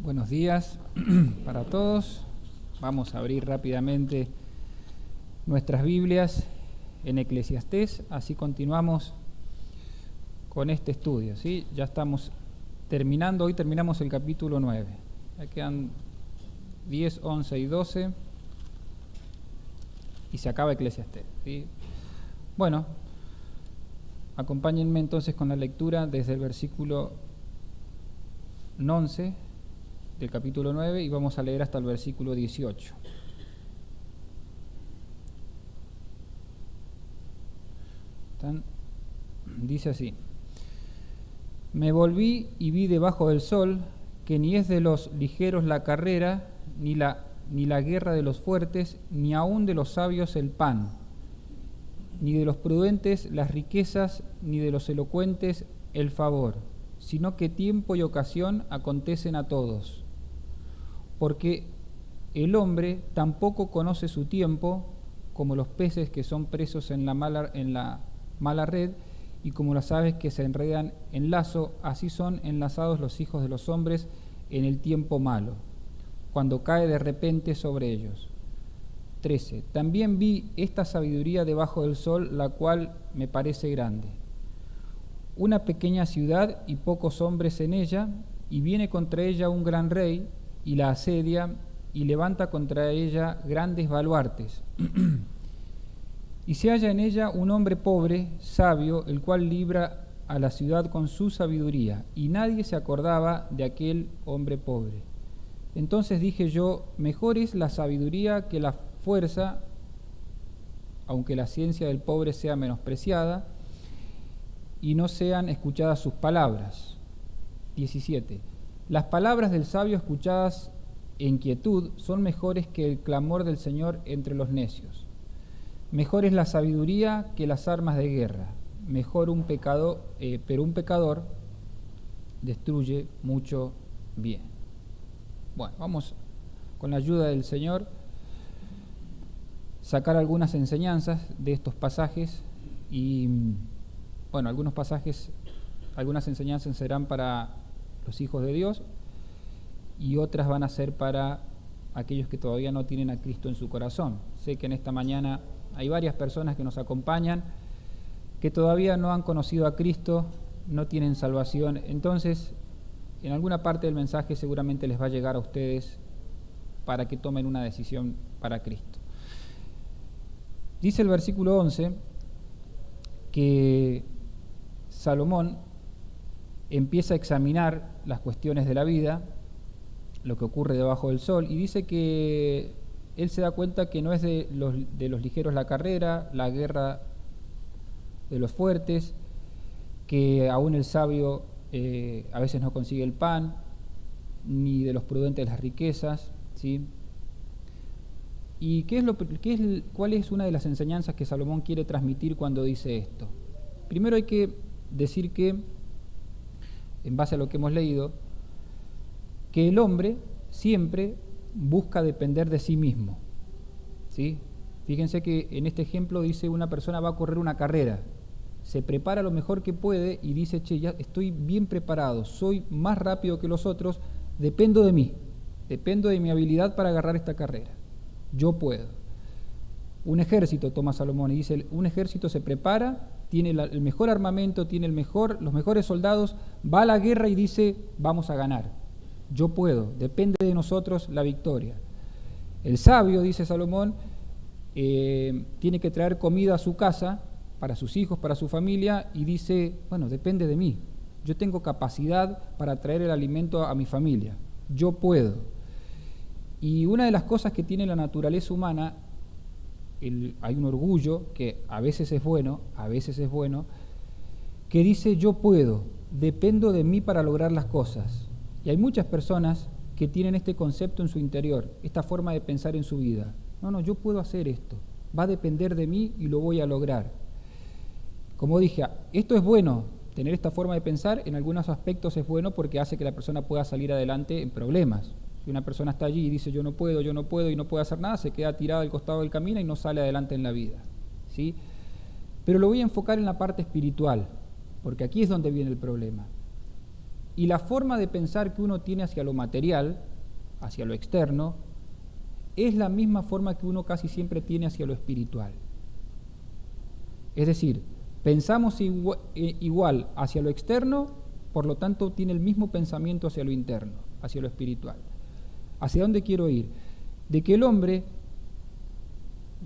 Buenos días para todos. Vamos a abrir rápidamente nuestras Biblias en Eclesiastés, así continuamos con este estudio, ¿sí? Ya estamos terminando, hoy terminamos el capítulo 9. Ya quedan 10, 11 y 12 y se acaba Eclesiastés, ¿sí? Bueno, acompáñenme entonces con la lectura desde el versículo 11 del capítulo 9 y vamos a leer hasta el versículo 18. Dice así: Me volví y vi debajo del sol que ni es de los ligeros la carrera, ni la guerra de los fuertes, ni aun de los sabios el pan, ni de los prudentes las riquezas, ni de los elocuentes el favor, sino que tiempo y ocasión acontecen a todos. Porque el hombre tampoco conoce su tiempo, como los peces que son presos en la mala red, y como las aves que se enredan en lazo, así son enlazados los hijos de los hombres en el tiempo malo, cuando cae de repente sobre ellos. 13. También vi esta sabiduría debajo del sol, la cual me parece grande. Una pequeña ciudad y pocos hombres en ella, y viene contra ella un gran rey, y la asedia, y levanta contra ella grandes baluartes. Y se halla en ella un hombre pobre, sabio, el cual libra a la ciudad con su sabiduría, y nadie se acordaba de aquel hombre pobre. Entonces dije yo, mejor es la sabiduría que la fuerza, aunque la ciencia del pobre sea menospreciada, y no sean escuchadas sus palabras. 17. Las palabras del sabio escuchadas en quietud son mejores que el clamor del Señor entre los necios. Mejor es la sabiduría que las armas de guerra. Mejor pero un pecador destruye mucho bien. Bueno, vamos con la ayuda del Señor sacar algunas enseñanzas de estos pasajes y bueno, algunas enseñanzas serán para los hijos de Dios y otras van a ser para aquellos que todavía no tienen a Cristo en su corazón. Sé que en esta mañana hay varias personas que nos acompañan que todavía no han conocido a Cristo, no tienen salvación, entonces en alguna parte del mensaje seguramente les va a llegar a ustedes para que tomen una decisión para Cristo. Dice el versículo 11 que Salomón empieza a examinar las cuestiones de la vida, lo que ocurre debajo del sol, y dice que él se da cuenta que no es de los ligeros la carrera, la guerra de los fuertes, que aún el sabio a veces no consigue el pan, ni de los prudentes las riquezas, ¿sí? ¿Y cuál es una de las enseñanzas que Salomón quiere transmitir cuando dice esto? Primero hay que decir que, en base a lo que hemos leído, que el hombre siempre busca depender de sí mismo, ¿sí? Fíjense que en este ejemplo dice una persona va a correr una carrera, se prepara lo mejor que puede y dice, ya estoy bien preparado, soy más rápido que los otros, dependo de mí, dependo de mi habilidad para agarrar esta carrera, yo puedo. Un ejército, toma Salomón y dice, un ejército se prepara, tiene el mejor armamento, tiene los mejores soldados, va a la guerra y dice, vamos a ganar, yo puedo, depende de nosotros la victoria. El sabio, dice Salomón, tiene que traer comida a su casa, para sus hijos, para su familia, y dice, bueno, depende de mí, yo tengo capacidad para traer el alimento a mi familia, yo puedo. Y una de las cosas que tiene la naturaleza humana, hay un orgullo que a veces es bueno, que dice yo puedo, dependo de mí para lograr las cosas. Y hay muchas personas que tienen este concepto en su interior, esta forma de pensar en su vida. No, yo puedo hacer esto, va a depender de mí y lo voy a lograr. Como dije, esto es bueno, tener esta forma de pensar en algunos aspectos es bueno porque hace que la persona pueda salir adelante en problemas. Si una persona está allí y dice yo no puedo y no puede hacer nada, se queda tirada al costado del camino y no sale adelante en la vida, ¿sí? Pero lo voy a enfocar en la parte espiritual, porque aquí es donde viene el problema. Y la forma de pensar que uno tiene hacia lo material, hacia lo externo, es la misma forma que uno casi siempre tiene hacia lo espiritual. Es decir, pensamos igual hacia lo externo, por lo tanto tiene el mismo pensamiento hacia lo interno, hacia lo espiritual. ¿Hacia dónde quiero ir? De que el hombre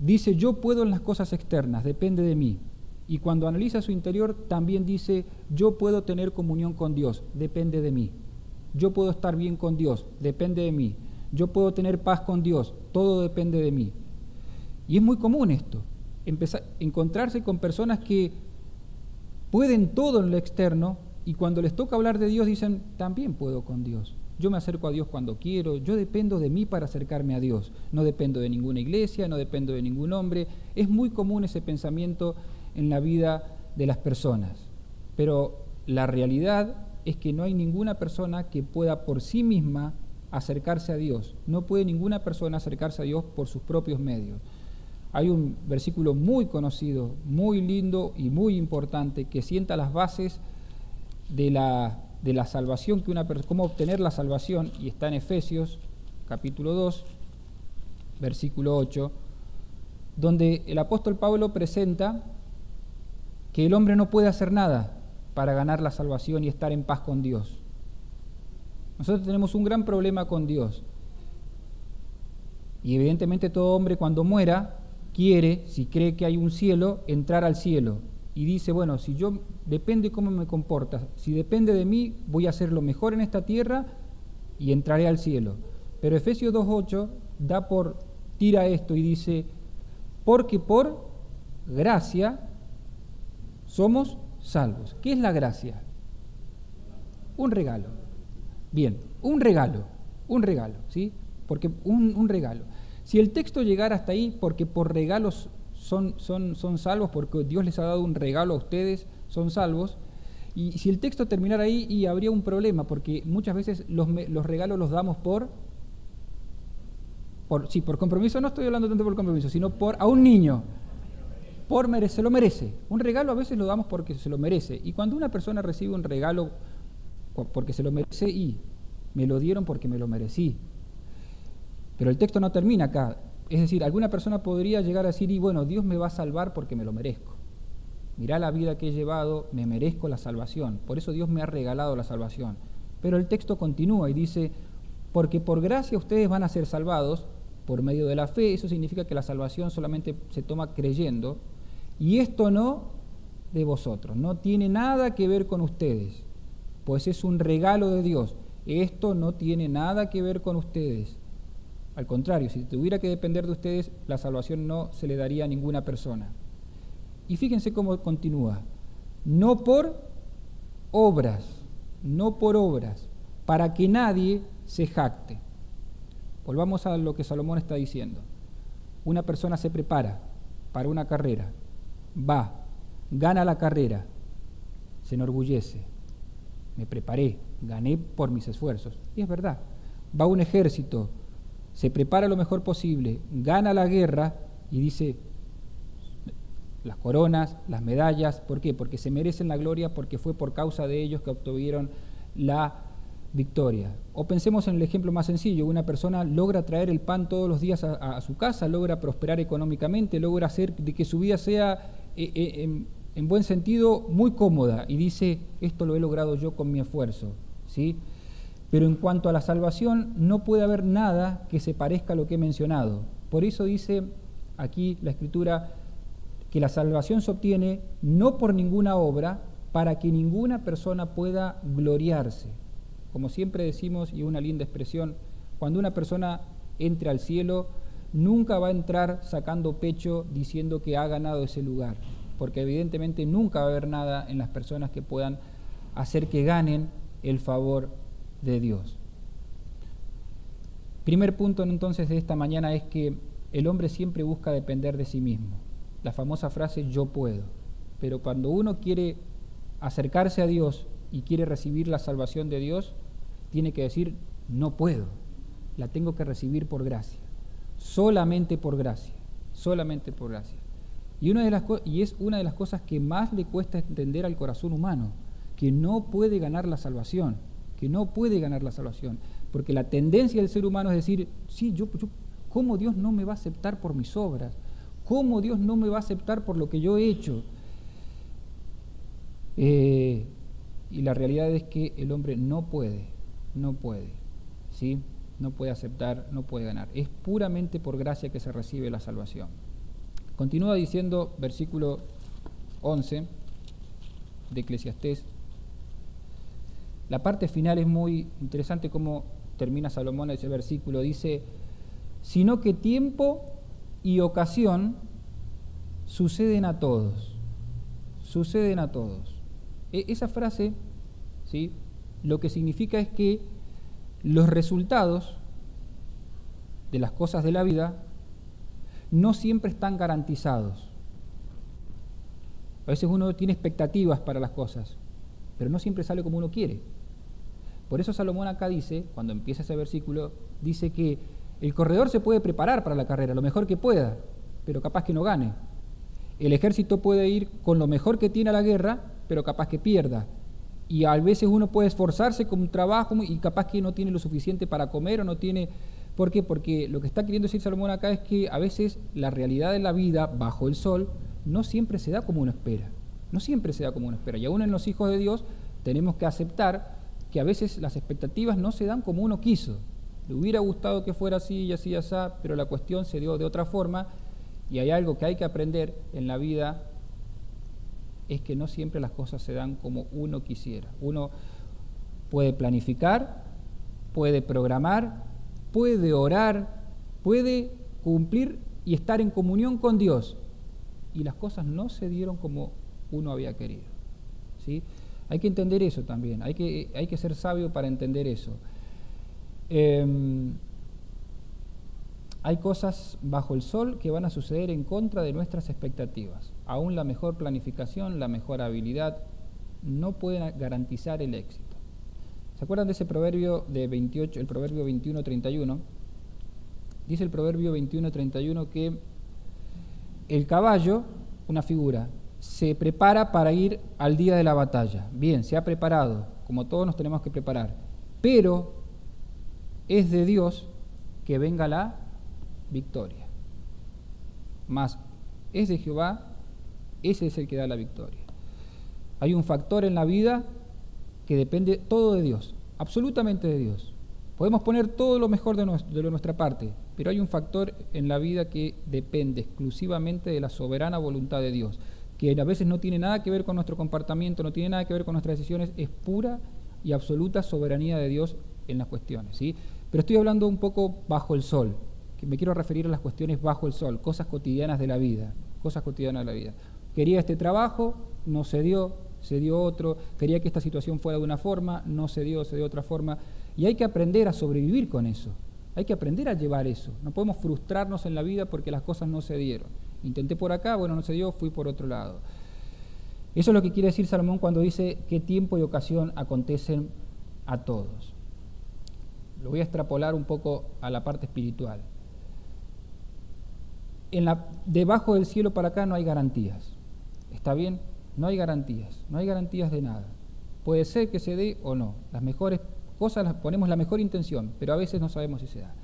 dice, yo puedo en las cosas externas, depende de mí. Y cuando analiza su interior, también dice, yo puedo tener comunión con Dios, depende de mí. Yo puedo estar bien con Dios, depende de mí. Yo puedo tener paz con Dios, todo depende de mí. Y es muy común esto, encontrarse con personas que pueden todo en lo externo y cuando les toca hablar de Dios dicen, también puedo con Dios. Yo me acerco a Dios cuando quiero, yo dependo de mí para acercarme a Dios. No dependo de ninguna iglesia, no dependo de ningún hombre. Es muy común ese pensamiento en la vida de las personas. Pero la realidad es que no hay ninguna persona que pueda por sí misma acercarse a Dios. No puede ninguna persona acercarse a Dios por sus propios medios. Hay un versículo muy conocido, muy lindo y muy importante que sienta las bases de la salvación, cómo obtener la salvación, y está en Efesios capítulo 2, versículo 8, donde el apóstol Pablo presenta que el hombre no puede hacer nada para ganar la salvación y estar en paz con Dios. Nosotros tenemos un gran problema con Dios. Y evidentemente todo hombre cuando muera quiere, si cree que hay un cielo, entrar al cielo. Y dice, bueno, si yo depende cómo me comportas, si depende de mí, voy a hacer lo mejor en esta tierra y entraré al cielo. Pero Efesios 2:8 tira esto y dice, porque por gracia somos salvos. ¿Qué es la gracia? Un regalo. Bien, un regalo, ¿sí? Porque un regalo. Si el texto llegara hasta ahí, porque por regalos son salvos, porque Dios les ha dado un regalo a ustedes, son salvos, y si el texto terminara ahí, y habría un problema, porque muchas veces los regalos los damos por compromiso, no estoy hablando tanto por compromiso, sino a un niño, se lo merece. Un regalo a veces lo damos porque se lo merece, y cuando una persona recibe un regalo porque se lo merece, y me lo dieron porque me lo merecí. Pero el texto no termina acá. Es decir, alguna persona podría llegar a decir, y bueno, Dios me va a salvar porque me lo merezco. Mirá la vida que he llevado, me merezco la salvación. Por eso Dios me ha regalado la salvación. Pero el texto continúa y dice, porque por gracia ustedes van a ser salvados por medio de la fe. Eso significa que la salvación solamente se toma creyendo. Y esto no de vosotros, no tiene nada que ver con ustedes, pues es un regalo de Dios. Esto no tiene nada que ver con ustedes. Al contrario, si tuviera que depender de ustedes, la salvación no se le daría a ninguna persona. Y fíjense cómo continúa. No por obras, para que nadie se jacte. Volvamos a lo que Salomón está diciendo. Una persona se prepara para una carrera, va, gana la carrera, se enorgullece. Me preparé, gané por mis esfuerzos. Y es verdad. Va a un ejército, se prepara lo mejor posible, gana la guerra y dice las coronas, las medallas. ¿Por qué? Porque se merecen la gloria, porque fue por causa de ellos que obtuvieron la victoria. O pensemos en el ejemplo más sencillo, una persona logra traer el pan todos los días a su casa, logra prosperar económicamente, logra hacer de que su vida sea en buen sentido muy cómoda y dice, esto lo he logrado yo con mi esfuerzo, ¿sí? Pero en cuanto a la salvación, no puede haber nada que se parezca a lo que he mencionado. Por eso dice aquí la Escritura que la salvación se obtiene no por ninguna obra, para que ninguna persona pueda gloriarse. Como siempre decimos, y una linda expresión, cuando una persona entre al cielo, nunca va a entrar sacando pecho diciendo que ha ganado ese lugar, porque evidentemente nunca va a haber nada en las personas que puedan hacer que ganen el favor de Dios. Primer punto entonces de esta mañana es que el hombre siempre busca depender de sí mismo. La famosa frase yo puedo. Pero cuando uno quiere acercarse a Dios y quiere recibir la salvación de Dios, tiene que decir no puedo, la tengo que recibir por gracia, solamente por gracia, solamente por gracia. Y es una de las cosas que más le cuesta entender al corazón humano, que no puede ganar la salvación. que no puede ganar la salvación, porque la tendencia del ser humano es decir, sí, ¿cómo Dios no me va a aceptar por mis obras? ¿Cómo Dios no me va a aceptar por lo que yo he hecho? Y la realidad es que el hombre no puede, ¿sí? No puede aceptar, no puede ganar. Es puramente por gracia que se recibe la salvación. Continúa diciendo, versículo 11 de Eclesiastés. La parte final es muy interesante cómo termina Salomón ese versículo. Dice, sino que tiempo y ocasión suceden a todos. Suceden a todos. Esa frase, ¿sí?, lo que significa es que los resultados de las cosas de la vida no siempre están garantizados. A veces uno tiene expectativas para las cosas, pero no siempre sale como uno quiere. Por eso Salomón acá dice, cuando empieza ese versículo, dice que el corredor se puede preparar para la carrera lo mejor que pueda, pero capaz que no gane. El ejército puede ir con lo mejor que tiene a la guerra, pero capaz que pierda. Y a veces uno puede esforzarse con un trabajo y capaz que no tiene lo suficiente para comer o no tiene... ¿Por qué? Porque lo que está queriendo decir Salomón acá es que a veces la realidad de la vida bajo el sol no siempre se da como uno espera. No siempre se da como uno espera. Y aún en los hijos de Dios tenemos que aceptar que a veces las expectativas no se dan como uno quiso. Le hubiera gustado que fuera así y así y así, pero la cuestión se dio de otra forma. Y hay algo que hay que aprender en la vida, es que no siempre las cosas se dan como uno quisiera. Uno puede planificar, puede programar, puede orar, puede cumplir y estar en comunión con Dios. Y las cosas no se dieron como uno había querido, ¿sí? Hay que entender eso también, hay que ser sabio para entender eso. Hay cosas bajo el sol que van a suceder en contra de nuestras expectativas. Aún la mejor planificación, la mejor habilidad, no pueden garantizar el éxito. ¿Se acuerdan de ese proverbio de 28, el proverbio 21:31? Dice el proverbio 21:31 que el caballo, una figura, se prepara para ir al día de la batalla. Bien, se ha preparado, como todos nos tenemos que preparar, pero es de Dios que venga la victoria. Más, es de Jehová, ese es el que da la victoria. Hay un factor en la vida que depende todo de Dios, absolutamente de Dios. Podemos poner todo lo mejor de nuestra parte, pero hay un factor en la vida que depende exclusivamente de la soberana voluntad de Dios, que a veces no tiene nada que ver con nuestro comportamiento, no tiene nada que ver con nuestras decisiones, es pura y absoluta soberanía de Dios en las cuestiones, ¿sí? Pero estoy hablando un poco bajo el sol, que me quiero referir a las cuestiones bajo el sol, cosas cotidianas de la vida, cosas cotidianas de la vida. Quería este trabajo, no se dio otro, quería que esta situación fuera de una forma, no se dio de otra forma, y hay que aprender a sobrevivir con eso, hay que aprender a llevar eso, no podemos frustrarnos en la vida porque las cosas no se dieron. Intenté por acá, bueno, no se dio, fui por otro lado. Eso es lo que quiere decir Salomón cuando dice que tiempo y ocasión acontecen a todos. Lo voy a extrapolar un poco a la parte espiritual. Debajo del cielo para acá no hay garantías. ¿Está bien? No hay garantías de nada. Puede ser que se dé o no. Las mejores cosas las ponemos la mejor intención, pero a veces no sabemos si se da.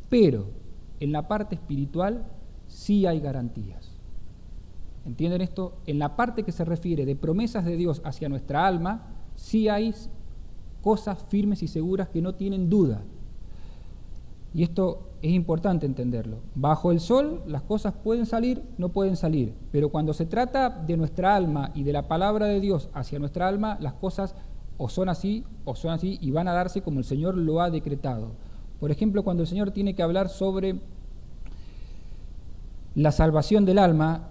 Pero en la parte espiritual sí hay garantías. ¿Entienden esto? En la parte que se refiere de promesas de Dios hacia nuestra alma, sí hay cosas firmes y seguras que no tienen duda. Y esto es importante entenderlo. Bajo el sol las cosas pueden salir, no pueden salir, pero cuando se trata de nuestra alma y de la palabra de Dios hacia nuestra alma, las cosas o son así y van a darse como el Señor lo ha decretado. Por ejemplo, cuando el Señor tiene que hablar sobre la salvación del alma,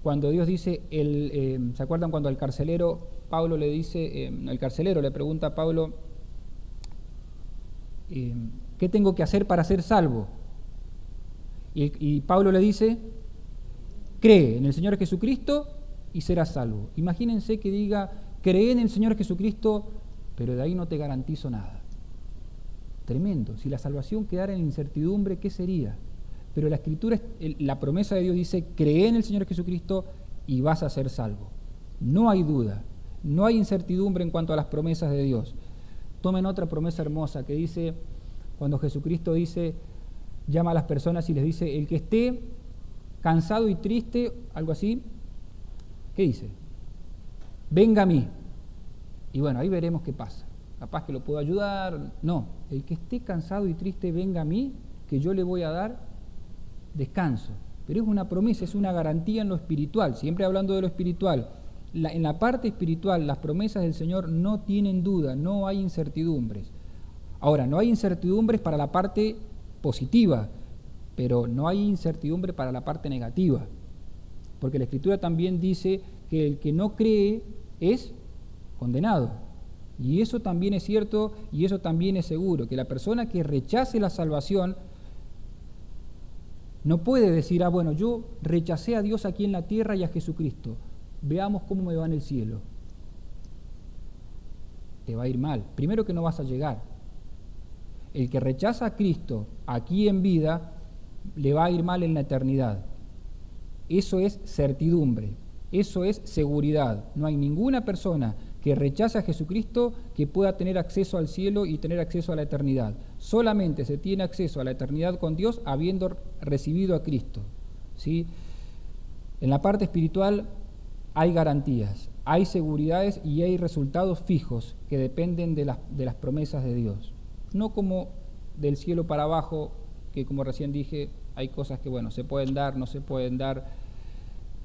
cuando Dios dice, ¿se acuerdan cuando al carcelero Pablo le dice, el carcelero le pregunta a Pablo, ¿qué tengo que hacer para ser salvo? Y Pablo le dice, cree en el Señor Jesucristo y serás salvo. Imagínense que diga, cree en el Señor Jesucristo, pero de ahí no te garantizo nada. Tremendo. Si la salvación quedara en incertidumbre, ¿qué sería? Pero la Escritura, la promesa de Dios dice, cree en el Señor Jesucristo y vas a ser salvo. No hay duda. No hay incertidumbre en cuanto a las promesas de Dios. Tomen otra promesa hermosa que dice, cuando Jesucristo dice, llama a las personas y les dice, el que esté cansado y triste, algo así, ¿qué dice? Venga a mí. Y bueno, ahí veremos qué pasa. Capaz que lo puedo ayudar. No, el que esté cansado y triste, venga a mí, que yo le voy a dar descanso. Pero es una promesa, es una garantía en lo espiritual, siempre hablando de lo espiritual. En la parte espiritual, las promesas del Señor no tienen duda, no hay incertidumbres. Ahora, no hay incertidumbres para la parte positiva, pero no hay incertidumbre para la parte negativa. Porque la Escritura también dice que el que no cree es condenado. Y eso también es cierto y eso también es seguro, que la persona que rechace la salvación no puede decir, bueno, yo rechacé a Dios aquí en la tierra y a Jesucristo, veamos cómo me va en el cielo. Te va a ir mal. Primero que no vas a llegar. El que rechaza a Cristo aquí en vida, le va a ir mal en la eternidad. Eso es certidumbre, eso es seguridad. No hay ninguna persona que rechace a Jesucristo que pueda tener acceso al cielo y tener acceso a la eternidad. Solamente se tiene acceso a la eternidad con Dios habiendo recibido a Cristo, ¿sí? En la parte espiritual hay garantías, hay seguridades y hay resultados fijos que dependen de las promesas de Dios. No como del cielo para abajo, que como recién dije, hay cosas que, bueno, se pueden dar, no se pueden dar,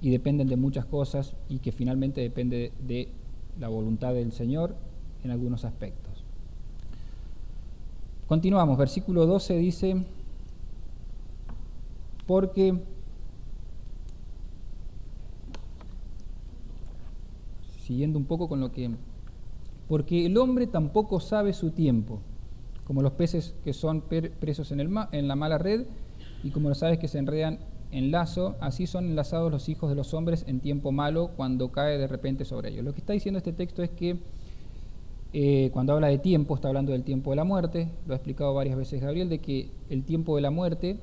y dependen de muchas cosas, y que finalmente depende de la voluntad del Señor en algunos aspectos. Continuamos, versículo 12 dice, porque siguiendo un poco con lo que, porque el hombre tampoco sabe su tiempo, como los peces que son presos en la mala red, y como los aves que se enredan en lazo, así son enlazados los hijos de los hombres en tiempo malo, cuando cae de repente sobre ellos. Lo que está diciendo este texto es que cuando habla de tiempo, está hablando del tiempo de la muerte. Lo ha explicado varias veces Gabriel, de que el tiempo de la muerte,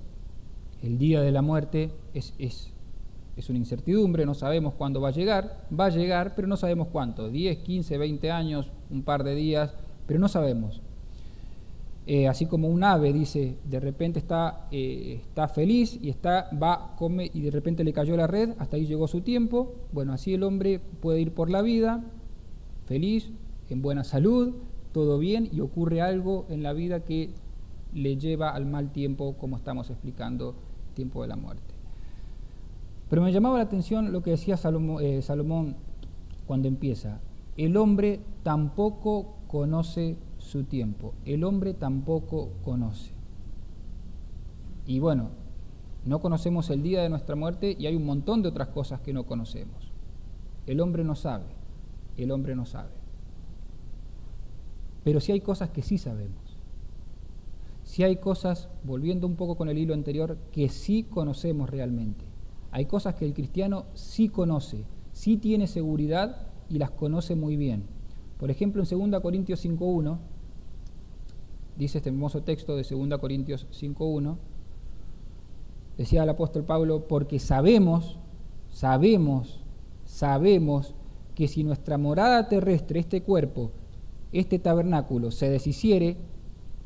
el día de la muerte, es una incertidumbre, no sabemos cuándo va a llegar, pero no sabemos cuánto, 10, 15, 20 años, un par de días, pero no sabemos. Así como un ave, dice, de repente está feliz y come y de repente le cayó la red, hasta ahí llegó su tiempo. Bueno, así el hombre puede ir por la vida, feliz, en buena salud, todo bien, y ocurre algo en la vida que le lleva al mal tiempo, como estamos explicando, tiempo de la muerte. Pero me llamaba la atención lo que decía Salomón cuando empieza. El hombre tampoco conoce su tiempo. El hombre tampoco conoce. Y bueno, no conocemos el día de nuestra muerte y hay un montón de otras cosas que no conocemos. El hombre no sabe. El hombre no sabe. Pero sí hay cosas que sí sabemos. Sí hay cosas, volviendo un poco con el hilo anterior, que sí conocemos realmente. Hay cosas que el cristiano sí conoce, sí tiene seguridad y las conoce muy bien. Por ejemplo, en 2 Corintios 5.1, dice este hermoso texto de 2 Corintios 5.1, decía el apóstol Pablo, porque sabemos que si nuestra morada terrestre, este cuerpo, este tabernáculo, se deshiciere,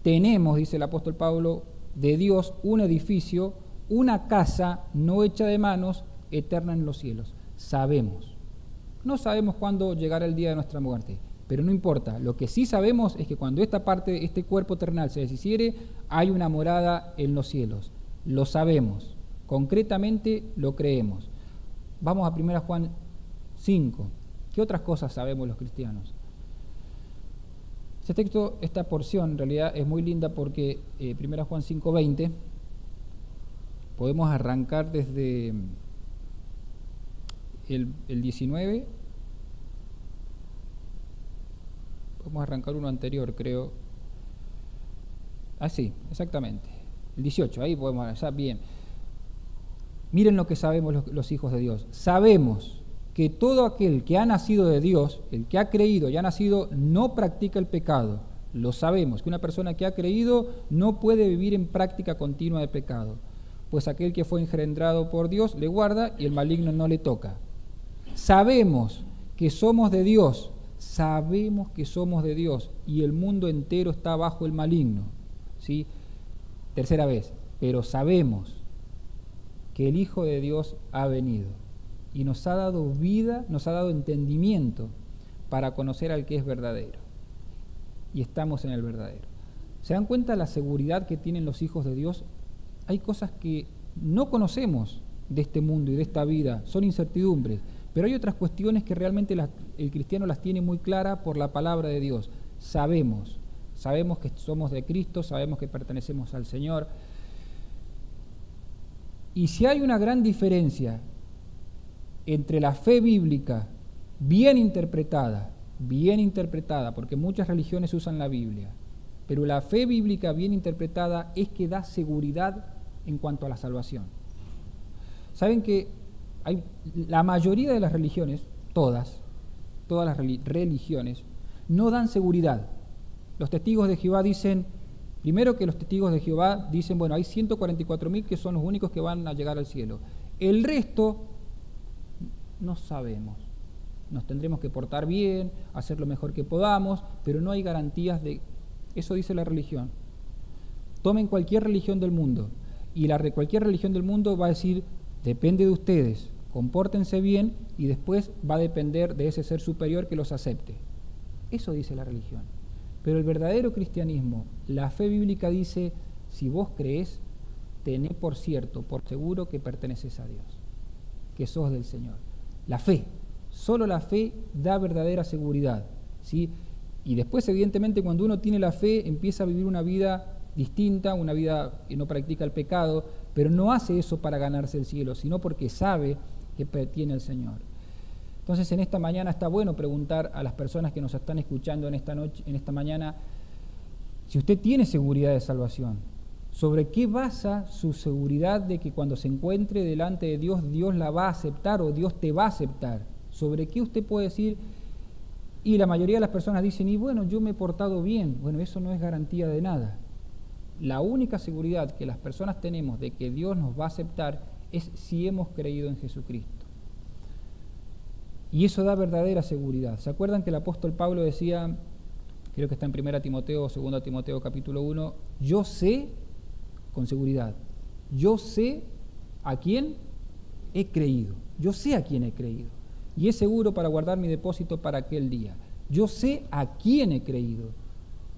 tenemos, dice el apóstol Pablo, de Dios un edificio, una casa no hecha de manos, eterna en los cielos. Sabemos. No sabemos cuándo llegará el día de nuestra muerte, pero no importa. Lo que sí sabemos es que cuando esta parte, este cuerpo terrenal se deshiciere, hay una morada en los cielos. Lo sabemos. Concretamente lo creemos. Vamos a 1 Juan 5. ¿Qué otras cosas sabemos los cristianos? Este texto, esta porción, en realidad es muy linda porque 1 Juan 5:20, podemos arrancar desde el 19, podemos arrancar uno anterior, creo. Sí, exactamente. El 18, ahí podemos avanzar bien. Miren lo que sabemos los hijos de Dios. Sabemos que todo aquel que ha nacido de Dios, el que ha creído y ha nacido, no practica el pecado. Lo sabemos, que una persona que ha creído no puede vivir en práctica continua de pecado, pues aquel que fue engendrado por Dios le guarda y el maligno no le toca. Sabemos que somos de Dios sabemos que somos de Dios y el mundo entero está bajo el maligno. ¿Sí? Tercera vez, pero sabemos que el Hijo de Dios ha venido y nos ha dado vida, nos ha dado entendimiento para conocer al que es verdadero. Y estamos en el verdadero. ¿Se dan cuenta la seguridad que tienen los hijos de Dios? Hay cosas que no conocemos de este mundo y de esta vida, son incertidumbres, pero hay otras cuestiones que realmente el cristiano las tiene muy claras por la palabra de Dios. Sabemos que somos de Cristo, sabemos que pertenecemos al Señor. Y si hay una gran diferencia entre la fe bíblica bien interpretada, porque muchas religiones usan la Biblia, pero la fe bíblica bien interpretada es que da seguridad en cuanto a la salvación. Saben que la mayoría de las religiones, todas las religiones, no dan seguridad. Los testigos de Jehová dicen, primero que los testigos de Jehová dicen, bueno, hay 144.000 que son los únicos que van a llegar al cielo. El resto no sabemos. Nos tendremos que portar bien, hacer lo mejor que podamos, pero no hay garantías de... Eso dice la religión. Tomen cualquier religión del mundo y cualquier religión del mundo va a decir, depende de ustedes, compórtense bien y después va a depender de ese ser superior que los acepte. Eso dice la religión. Pero el verdadero cristianismo, la fe bíblica dice, si vos creés, tené por cierto, por seguro que perteneces a Dios, que sos del Señor. La fe, solo la fe da verdadera seguridad, ¿sí? Y después, evidentemente, cuando uno tiene la fe, empieza a vivir una vida distinta, una vida que no practica el pecado, pero no hace eso para ganarse el cielo, sino porque sabe que tiene el Señor. Entonces, en esta mañana está bueno preguntar a las personas que nos están escuchando en esta mañana, si usted tiene seguridad de salvación, ¿sobre qué basa su seguridad de que cuando se encuentre delante de Dios, Dios la va a aceptar o Dios te va a aceptar? ¿Sobre qué usted puede decir? Y la mayoría de las personas dicen, y bueno, yo me he portado bien. Bueno, eso no es garantía de nada. La única seguridad que las personas tenemos de que Dios nos va a aceptar es si hemos creído en Jesucristo. Y eso da verdadera seguridad. ¿Se acuerdan que el apóstol Pablo decía, creo que está en 1 Timoteo o 2 Timoteo capítulo 1, yo sé con seguridad, yo sé a quién he creído, yo sé a quién he creído, y es seguro para guardar mi depósito para aquel día. Yo sé a quién he creído,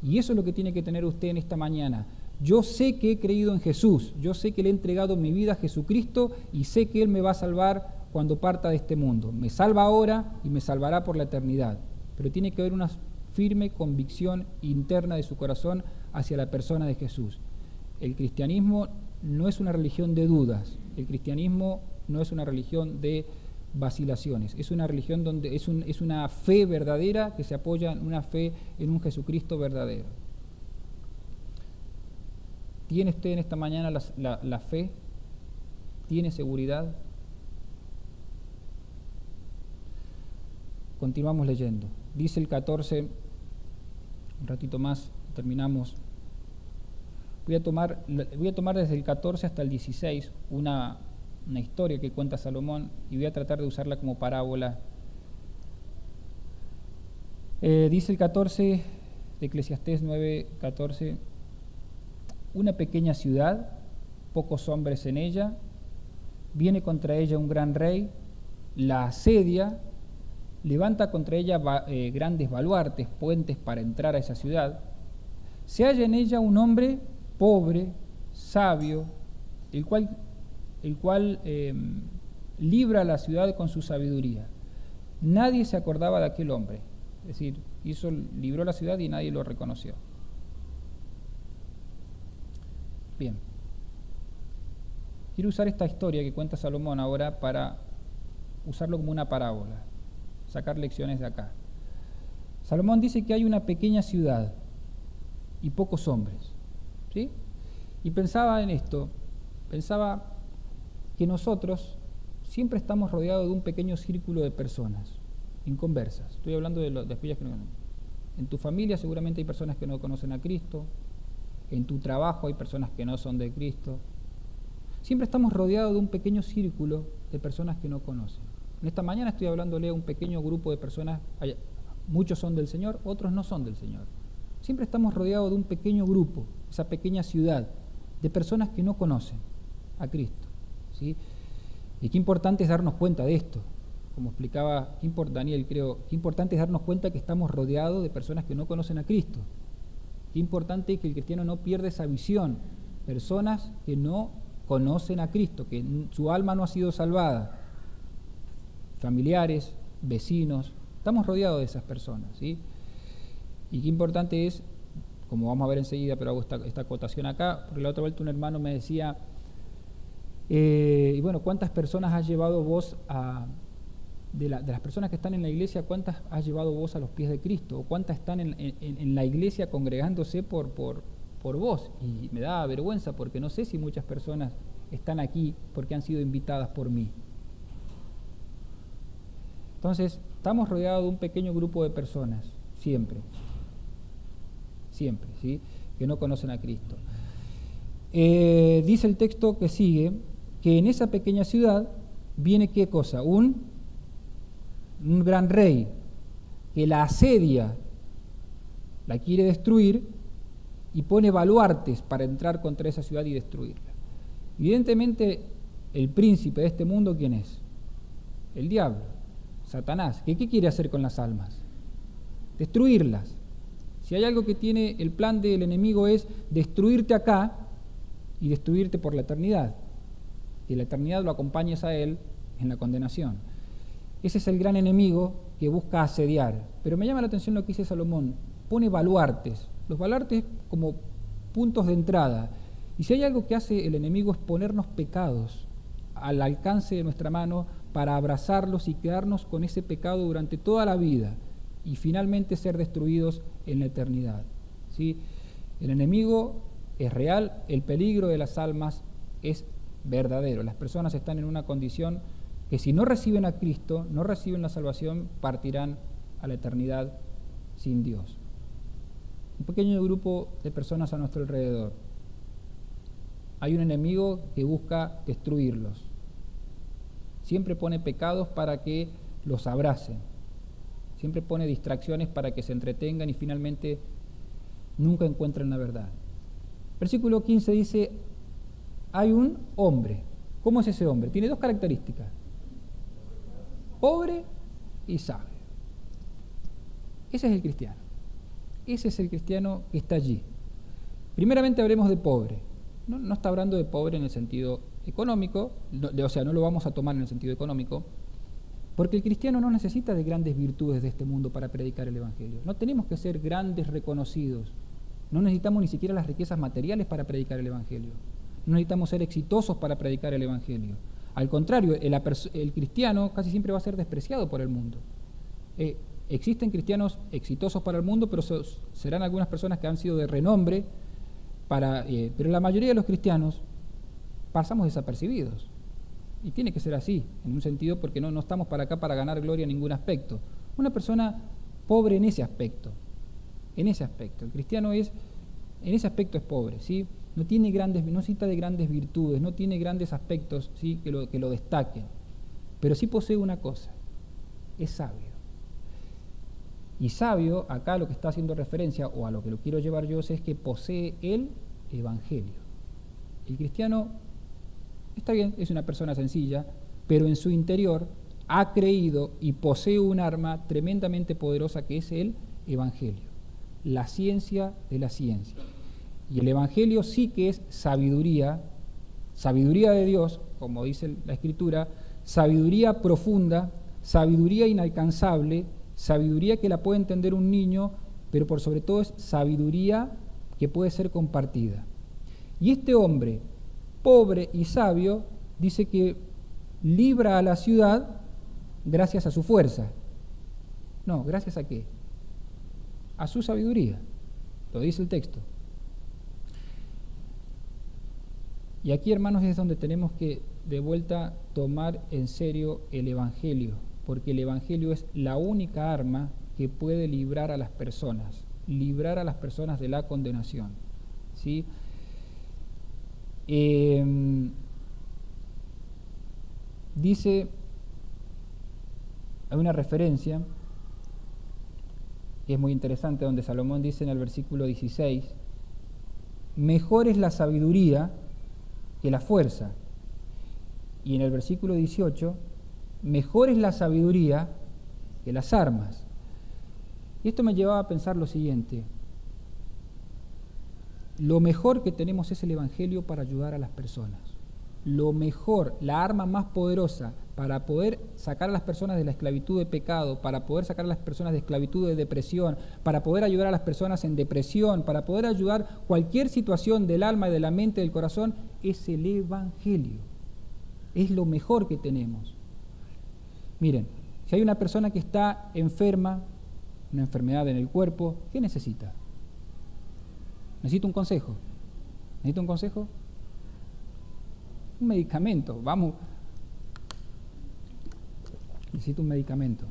y eso es lo que tiene que tener usted en esta mañana. Yo sé que he creído en Jesús, yo sé que le he entregado mi vida a Jesucristo y sé que Él me va a salvar cuando parta de este mundo. Me salva ahora y me salvará por la eternidad, pero tiene que haber una firme convicción interna de su corazón hacia la persona de Jesús. El cristianismo no es una religión de dudas, el cristianismo no es una religión de vacilaciones, es una religión donde es una fe verdadera que se apoya en una fe en un Jesucristo verdadero. ¿Tiene usted en esta mañana la fe? ¿Tiene seguridad? Continuamos leyendo. Dice el 14, un ratito más, terminamos. Voy a tomar desde el 14 hasta el 16 una historia que cuenta Salomón y voy a tratar de usarla como parábola. Dice el 14 de Eclesiastés 9:14, una pequeña ciudad, pocos hombres en ella, viene contra ella un gran rey, la asedia, levanta contra ella grandes baluartes, puentes para entrar a esa ciudad. Se halla en ella un hombre pobre, sabio, el cual libra a la ciudad con su sabiduría. Nadie se acordaba de aquel hombre, es decir, libró la ciudad y nadie lo reconoció. Bien, quiero usar esta historia que cuenta Salomón ahora para usarlo como una parábola, sacar lecciones de acá. Salomón dice que hay una pequeña ciudad y pocos hombres, ¿sí? Y pensaba en esto, pensaba que nosotros siempre estamos rodeados de un pequeño círculo de personas inconversas. Estoy hablando de aquellas que no. En tu familia seguramente hay personas que no conocen a Cristo, en tu trabajo hay personas que no son de Cristo. Siempre estamos rodeados de un pequeño círculo de personas que no conocen. En esta mañana estoy hablándole a un pequeño grupo de personas, Muchos son del Señor, otros no son del Señor. Siempre estamos rodeados de un pequeño grupo, esa pequeña ciudad, de personas que no conocen a Cristo, ¿sí? Y qué importante es darnos cuenta de esto. Como explicaba Daniel, creo, qué importante es darnos cuenta que estamos rodeados de personas que no conocen a Cristo. Qué importante es que el cristiano no pierda esa visión. Personas que no conocen a Cristo, que su alma no ha sido salvada. Familiares, vecinos, estamos rodeados de esas personas, ¿sí? Y qué importante es, como vamos a ver enseguida, pero hago esta acotación acá, porque la otra vuelta un hermano me decía, y bueno, ¿cuántas personas has llevado vos de las personas que están en la iglesia, cuántas has llevado vos a los pies de Cristo? ¿O cuántas están en la iglesia congregándose por vos? Y me da vergüenza porque no sé si muchas personas están aquí porque han sido invitadas por mí. Entonces, estamos rodeados de un pequeño grupo de personas, siempre, ¿sí? Que no conocen a Cristo. Dice el texto que sigue, que en esa pequeña ciudad viene ¿qué cosa? Un gran rey que la asedia, la quiere destruir y pone baluartes para entrar contra esa ciudad y destruirla. Evidentemente, el príncipe de este mundo, ¿quién es? El diablo. Satanás, ¿qué quiere hacer con las almas? Destruirlas. Si hay algo que tiene el plan del enemigo es destruirte acá y destruirte por la eternidad. Y la eternidad lo acompañes a él en la condenación. Ese es el gran enemigo que busca asediar. Pero me llama la atención lo que dice Salomón. Pone baluartes. Los baluartes como puntos de entrada. Y si hay algo que hace el enemigo es ponernos pecados al alcance de nuestra mano para abrazarlos y quedarnos con ese pecado durante toda la vida y finalmente ser destruidos en la eternidad, ¿sí? El enemigo es real, el peligro de las almas es verdadero. Las personas están en una condición que si no reciben a Cristo, no reciben la salvación, partirán a la eternidad sin Dios. Un pequeño grupo de personas a nuestro alrededor. Hay un enemigo que busca destruirlos. Siempre pone pecados para que los abracen. Siempre pone distracciones para que se entretengan y finalmente nunca encuentren la verdad. Versículo 15 dice, hay un hombre. ¿Cómo es ese hombre? Tiene dos características. Pobre y sabio. Ese es el cristiano. Ese es el cristiano que está allí. Primeramente hablemos de pobre. No está hablando de pobre en el sentido económico, o sea, no lo vamos a tomar en el sentido económico, porque el cristiano no necesita de grandes virtudes de este mundo para predicar el Evangelio. No tenemos que ser grandes reconocidos. No necesitamos ni siquiera las riquezas materiales para predicar el Evangelio. No necesitamos ser exitosos para predicar el Evangelio. Al contrario, el cristiano casi siempre va a ser despreciado por el mundo. Existen cristianos exitosos para el mundo, pero serán algunas personas que han sido de renombre, pero la mayoría de los cristianos pasamos desapercibidos. Y tiene que ser así, en un sentido, porque no estamos para acá para ganar gloria en ningún aspecto. Una persona pobre en ese aspecto. El cristiano en ese aspecto es pobre, ¿sí? No necesita de grandes virtudes, no tiene grandes aspectos, ¿sí? que lo destaquen. Pero sí posee una cosa, es sabio. Y sabio, acá lo que está haciendo referencia, o a lo que lo quiero llevar yo, es que posee el Evangelio. El cristiano, está bien, es una persona sencilla, pero en su interior ha creído y posee un arma tremendamente poderosa que es el Evangelio, la ciencia de la ciencia. Y el Evangelio sí que es sabiduría de Dios, como dice la Escritura, sabiduría profunda, sabiduría inalcanzable, sabiduría que la puede entender un niño, pero por sobre todo es sabiduría que puede ser compartida. Y este hombre, pobre y sabio, dice que libra a la ciudad gracias a su fuerza. No, ¿gracias a qué? A su sabiduría. Lo dice el texto. Y aquí, hermanos, es donde tenemos que de vuelta tomar en serio el Evangelio, porque el Evangelio es la única arma que puede librar a las personas de la condenación, ¿sí? Dice, hay una referencia Y es muy interesante donde Salomón dice en el versículo 16, mejor es la sabiduría que la fuerza. Y en el versículo 18, mejor es la sabiduría que las armas. Y esto me llevaba a pensar lo siguiente: lo mejor que tenemos es el Evangelio para ayudar a las personas. Lo mejor, la arma más poderosa para poder sacar a las personas de la esclavitud de pecado, para poder sacar a las personas de esclavitud de depresión, para poder ayudar a las personas en depresión, para poder ayudar cualquier situación del alma y de la mente, del corazón, es el Evangelio. Es lo mejor que tenemos. Miren, si hay una persona que está enferma, una enfermedad en el cuerpo, ¿qué necesita? ¿Necesita un consejo? ¿Necesita un consejo? Un medicamento, vamos. Necesita un medicamento.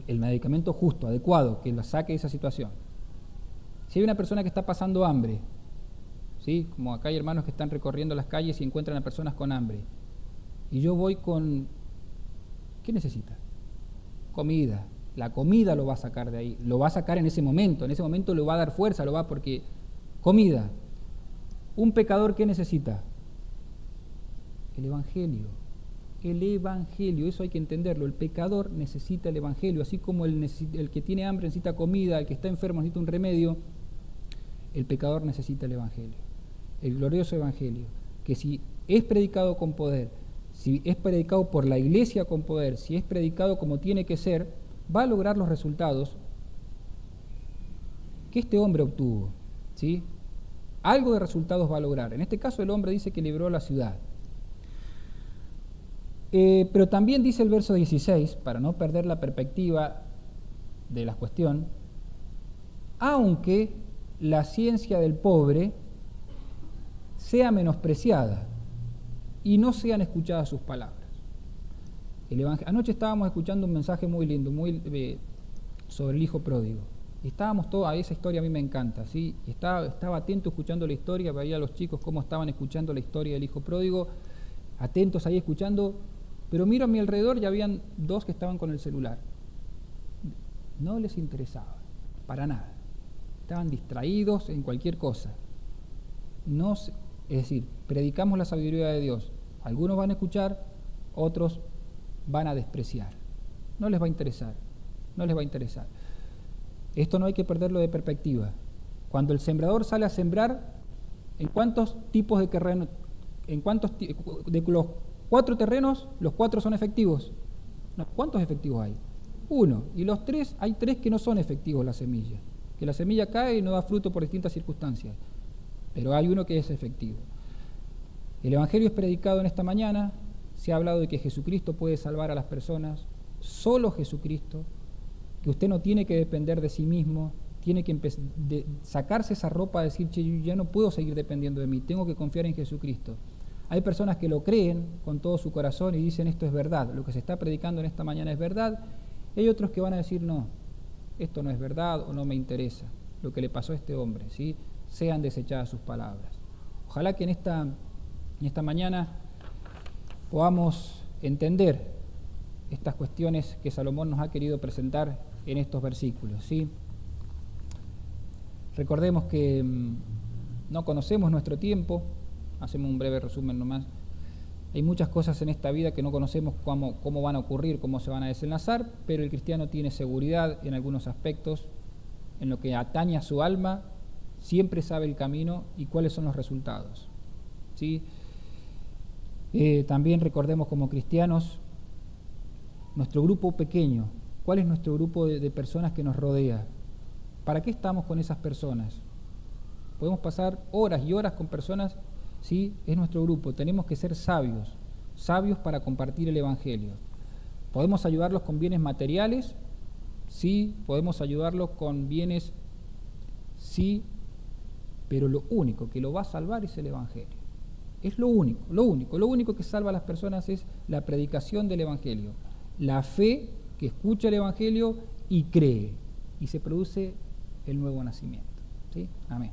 El medicamento justo, adecuado, que lo saque de esa situación. Si hay una persona que está pasando hambre, ¿sí? Como acá hay hermanos que están recorriendo las calles y encuentran a personas con hambre, y yo voy con... ¿Qué necesita? Comida. La comida lo va a sacar de ahí, lo va a sacar en ese momento le va a dar fuerza, lo va porque... Comida. Un pecador, ¿qué necesita? El Evangelio. El Evangelio, eso hay que entenderlo. El pecador necesita el Evangelio, así como el que tiene hambre necesita comida, el que está enfermo necesita un remedio, el pecador necesita el Evangelio. El glorioso Evangelio, que si es predicado con poder, si es predicado por la iglesia con poder, si es predicado como tiene que ser, va a lograr los resultados que este hombre obtuvo, ¿sí? Algo de resultados va a lograr. En este caso el hombre dice que libró la ciudad. Pero también dice el verso 16, para no perder la perspectiva de la cuestión, aunque la ciencia del pobre sea menospreciada y no sean escuchadas sus palabras. Anoche estábamos escuchando un mensaje muy lindo, sobre el hijo pródigo. Y estábamos todos, a esa historia a mí me encanta, ¿sí? Y estaba atento escuchando la historia, veía a los chicos cómo estaban escuchando la historia del hijo pródigo, atentos ahí escuchando, pero miro a mi alrededor y habían dos que estaban con el celular. No les interesaba, para nada. Estaban distraídos en cualquier cosa. Es decir, predicamos la sabiduría de Dios. Algunos van a escuchar, otros van a despreciar. No les va a interesar, no les va a interesar. Esto no hay que perderlo de perspectiva. Cuando el sembrador sale a sembrar, ¿en cuántos tipos de terreno, de los 4 terrenos, los 4 son efectivos? No, ¿cuántos efectivos hay? 1. Y los 3, hay 3 que no son efectivos la semilla. Que la semilla cae y no da fruto por distintas circunstancias. Pero hay uno que es efectivo. El Evangelio es predicado en esta mañana. Se ha hablado de que Jesucristo puede salvar a las personas. Solo Jesucristo. Que usted no tiene que depender de sí mismo, tiene que sacarse esa ropa de decir, che, yo ya no puedo seguir dependiendo de mí, tengo que confiar en Jesucristo. Hay personas que lo creen con todo su corazón y dicen, esto es verdad, lo que se está predicando en esta mañana es verdad, y hay otros que van a decir, no, esto no es verdad o no me interesa, lo que le pasó a este hombre, ¿sí? Sean desechadas sus palabras. Ojalá que en esta mañana podamos entender estas cuestiones que Salomón nos ha querido presentar en estos versículos, ¿sí? Recordemos que no conocemos nuestro tiempo, hacemos un breve resumen nomás. Hay muchas cosas en esta vida que no conocemos cómo van a ocurrir, cómo se van a desenlazar, pero el cristiano tiene seguridad en algunos aspectos, en lo que atañe a su alma, siempre sabe el camino y cuáles son los resultados, ¿sí? También recordemos como cristianos nuestro grupo pequeño. ¿Cuál es nuestro grupo de personas que nos rodea? ¿Para qué estamos con esas personas? Podemos pasar horas y horas con personas, ¿sí? Es nuestro grupo. Tenemos que ser sabios para compartir el Evangelio. ¿Podemos ayudarlos con bienes materiales? Sí. ¿Podemos ayudarlos con bienes? Sí. Pero lo único que lo va a salvar es el Evangelio. Es lo único que salva a las personas es la predicación del Evangelio. La fe que escucha el Evangelio y cree, y se produce el nuevo nacimiento, ¿sí? Amén.